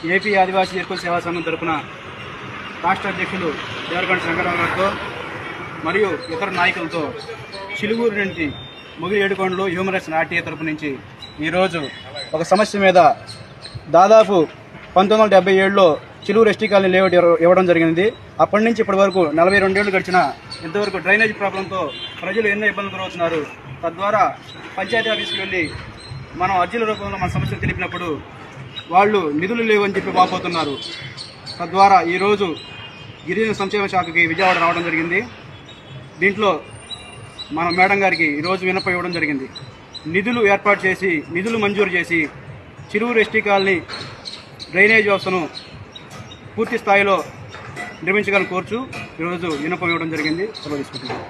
AP ఆదివాసీ హక్కుల సేవా సంఘం తరపున రాష్ట్ర అధ్యక్షులు దేవరకొండ శంకరరావు గారితో మరియు ఇతర నాయకులతో చిలుగూరు నుంచి మొగిలి ఏడుకొండలు హ్యూమన్ రైట్స్ ఆర్టీఏ తరపు నుంచి ఈరోజు ఒక సమస్య మీద దాదాపు 1977లో చిలుగూరు ఎస్టీ కాలనీ లేఅవుట్ ఇవ్వడం జరిగింది. అప్పటి నుంచి ఇప్పటి వరకు 42 ఏళ్లు గడిచిన ఇంతవరకు డ్రైనేజ్ ప్రాబ్లంతో ప్రజలు ఎన్నో ఇబ్బందులు ఎదురవుతున్నారు. తద్వారా పంచాయతీ ఆఫీస్కి వెళ్ళి మనం అర్జీల రూపంలో మన సమస్యలు తెలిపినప్పుడు వాళ్ళు నిధులు లేవని చెప్పి వాపోతున్నారు. తద్వారా ఈరోజు గిరిజన సంక్షేమ శాఖకి విజయవాడ రావడం జరిగింది. దీంట్లో మన మేడం గారికి ఈరోజు వినపం ఇవ్వడం జరిగింది. నిధులు ఏర్పాటు చేసి నిధులు మంజూరు చేసి చిలుగూరు ఎస్టీ కాలనీ డ్రైనేజ్ వ్యవస్థను పూర్తి స్థాయిలో నిర్మించగలని కోరుచు ఈరోజు వినపం ఇవ్వడం జరిగింది. సెలవు తీసుకుంటున్నాను.